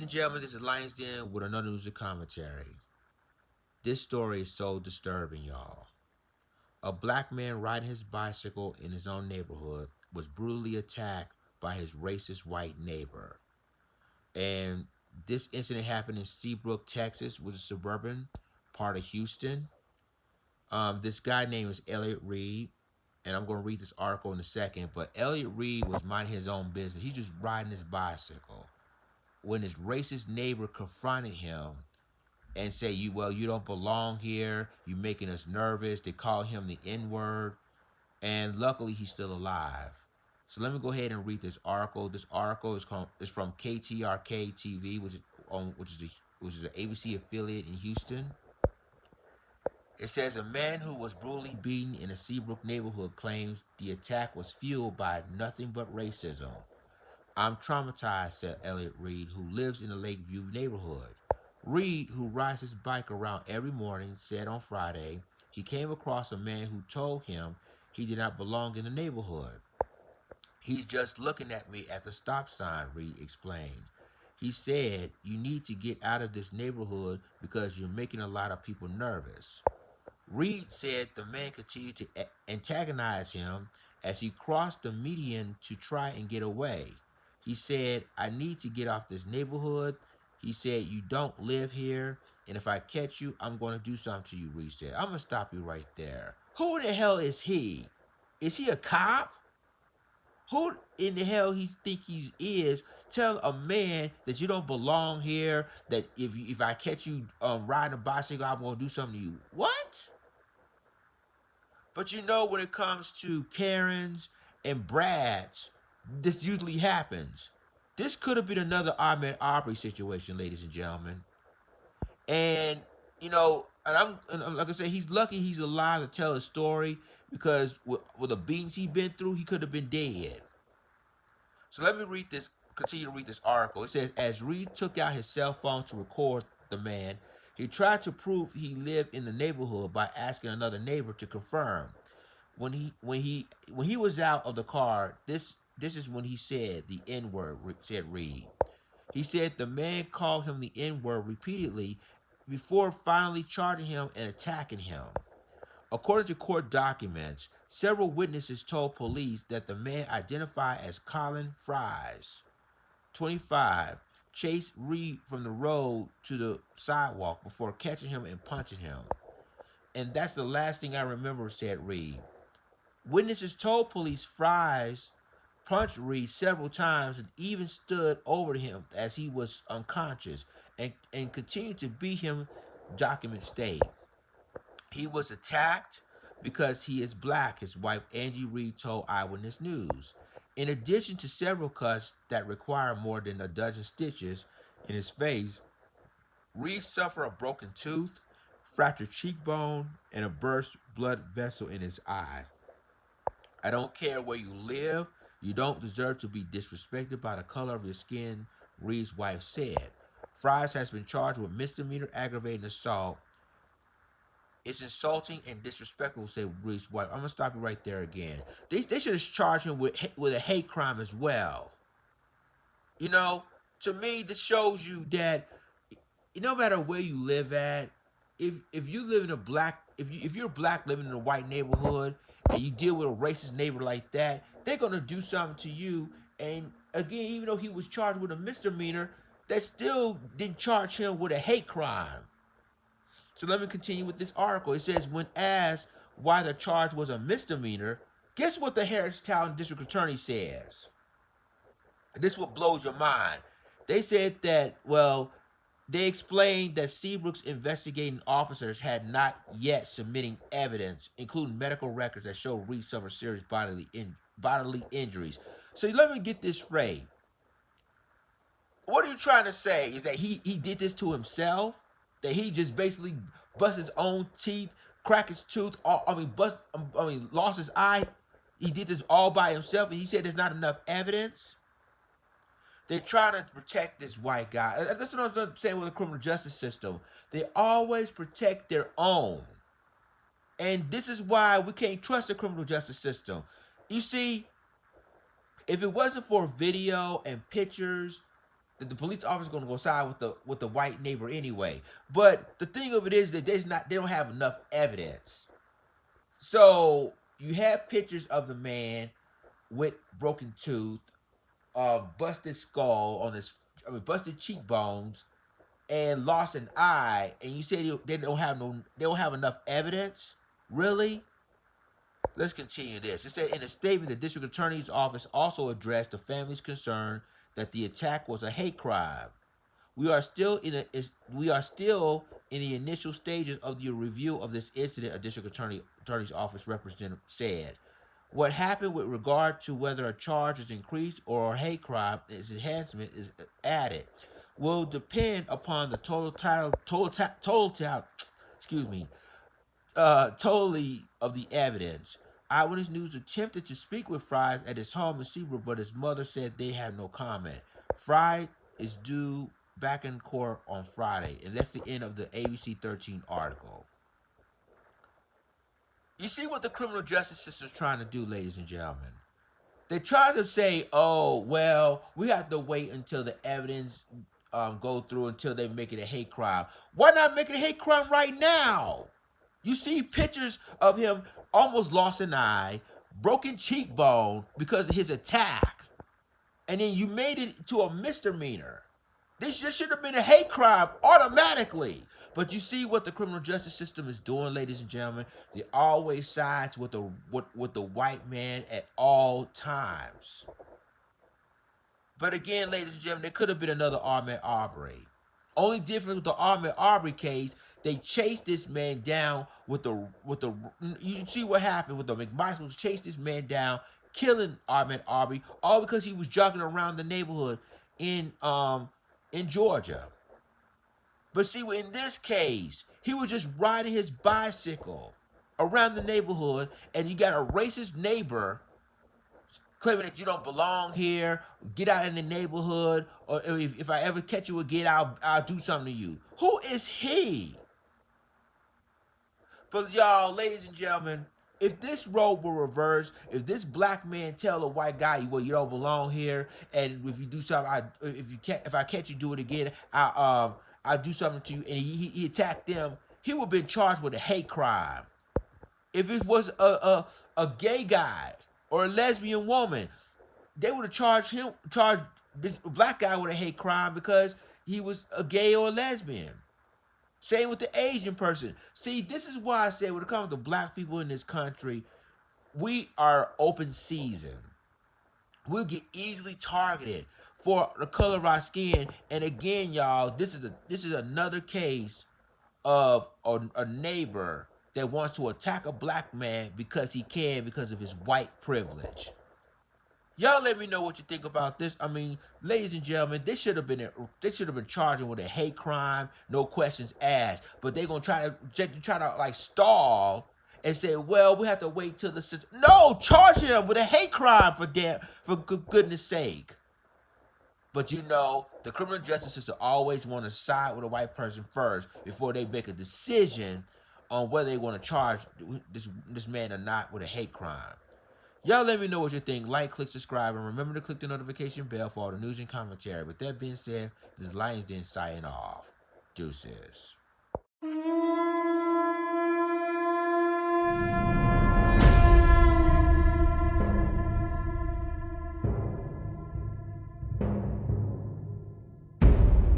Ladies and gentlemen, this is Lions Den with another news and commentary. This story is so disturbing, y'all. A black man riding his bicycle in his own neighborhood was brutally attacked by his racist white neighbor. And this incident happened in Seabrook, Texas, which is a suburban part of Houston. This guy name is Elliot Reed, and I'm going to read this article in a second. But Elliot Reed was minding his own business. He's just riding his bicycle when his racist neighbor confronted him and say, you don't belong here, you making us nervous. They call him the N-word, and luckily he's still alive. So let me go ahead and read this article. This article is from KTRK TV, which is an ABC affiliate in Houston. It says a man who was brutally beaten in a Seabrook neighborhood claims the attack was fueled by nothing but racism. I'm traumatized, said Elliot Reed, who lives in the Lakeview neighborhood. Reed, who rides his bike around every morning, said on Friday he came across a man who told him he did not belong in the neighborhood. He's just looking at me at the stop sign, Reed explained. He said, you need to get out of this neighborhood because you're making a lot of people nervous. Reed said the man continued to antagonize him as he crossed the median to try and get away. He said, I need to get off this neighborhood. He said, you don't live here, and if I catch you, I'm going to do something to you, Reed said. I'm going to stop you right there. Who the hell is he? Is he a cop? Who in the hell he think he is? Tell a man that you don't belong here, that if I catch you riding a bicycle, I'm going to do something to you. What? But when it comes to Karens and Brads, this usually happens. This could have been another Ahmed Aubrey situation, ladies and gentlemen. And and like I said, he's lucky he's alive to tell his story because with the beatings he's been through, he could have been dead. So let me continue to read this article. It says, as Reed took out his cell phone to record the man, he tried to prove he lived in the neighborhood by asking another neighbor to confirm. When he was out of the car, this is when he said the N-word, said Reed. He said the man called him the N-word repeatedly before finally charging him and attacking him. According to court documents, several witnesses told police that the man identified as Colin Fries, 25, chased Reed from the road to the sidewalk before catching him and punching him. And that's the last thing I remember, said Reed. Witnesses told police Fries punched Reed several times and even stood over him as he was unconscious and continued to beat him, documents state. He was attacked because he is black, his wife Angie Reed told Eyewitness News. In addition to several cuts that require more than a dozen stitches in his face, Reed suffered a broken tooth, fractured cheekbone, and a burst blood vessel in his eye. I don't care where you live, you don't deserve to be disrespected by the color of your skin, Reed's wife said. Fries has been charged with misdemeanor aggravated assault. It's insulting and disrespectful, said Reed's wife. I'm going to stop you right there again. They should have charged him with a hate crime as well. To me, this shows you that no matter where you live at, if you live in a black, if you're black living in a white neighborhood and you deal with a racist neighbor like that, they're gonna do something to you. And again, even though he was charged with a misdemeanor, that still didn't charge him with a hate crime. So let me continue with this article. It says, when asked why the charge was a misdemeanor, guess what the Harristown District Attorney says? This is what blows your mind. They said that, they explained that Seabrook's investigating officers had not yet submitting evidence, including medical records that show Reed suffered serious bodily injuries. So let me get this straight. What are you trying to say? Is that he did this to himself? That he just basically bust his own teeth, crack his tooth, lost his eye? He did this all by himself, and he said there's not enough evidence? They try to protect this white guy. That's what I'm saying with the criminal justice system. They always protect their own. And this is why we can't trust the criminal justice system. You see, if it wasn't for video and pictures the police officer gonna go side with the white neighbor anyway. But the thing of it is that they don't have enough evidence. So you have pictures of the man with broken tooth, busted skull on his, busted cheekbones, and lost an eye, and you say they don't have enough evidence. Really? Let's continue this. It said in a statement, the district attorney's office also addressed the family's concern that the attack was a hate crime. We are still in the initial stages of the review of this incident, a district attorney's office representative said. What happened with regard to whether a charge is increased or a hate crime is enhancement is added will depend upon the excuse me, totally of the evidence. Eyewitness News attempted to speak with Fry at his home in Seabrook, but his mother said they have no comment. Fry is due back in court on Friday, and that's the end of the ABC 13 article. You see what the criminal justice system is trying to do, ladies and gentlemen. They try to say, "Oh, well, we have to wait until the evidence go through until they make it a hate crime." Why not make it a hate crime right now? You see pictures of him almost lost an eye, broken cheekbone because of his attack, and then you made it to a misdemeanor. This should have been a hate crime automatically. But you see what the criminal justice system is doing, ladies and gentlemen. They always sides with the white man at all times. But again, ladies and gentlemen, there could have been another armed robbery. Only difference with the armed robbery case, they chased this man down with the. You see what happened with the McMichaels chased this man down, killing armed robbery, all because he was jogging around the neighborhood in Georgia. But see, in this case, he was just riding his bicycle around the neighborhood, and you got a racist neighbor claiming that you don't belong here, get out in the neighborhood, or if I ever catch you again, I'll do something to you. Who is he? But y'all, ladies and gentlemen, if this role were reversed, if this black man tell a white guy, "Well, you don't belong here, and if you do something, if I catch you do it again, I'll do something to you," and he attacked them, he would have been charged with a hate crime. If it was a gay guy or a lesbian woman, they would have charged this black guy with a hate crime because he was a gay or a lesbian. Same with the Asian person. See, this is why I say when it comes to black people in this country, we are open season. We'll get easily targeted for the color of our skin. And again, y'all, this is another case of a neighbor that wants to attack a black man because he can, because of his white privilege. Y'all let me know what you think about this. I mean, ladies and gentlemen, they should have been charging with a hate crime, no questions asked. But they're gonna try to like stall and say, "Well, we have to wait till the system." No, charge him with a hate crime for goodness sake. But you know, the criminal justice system always want to side with a white person first before they make a decision on whether they want to charge this man or not with a hate crime. Y'all let me know what you think. Like, click, subscribe, and remember to click the notification bell for all the news and commentary. With that being said, this is Lions Den signing off. Deuces.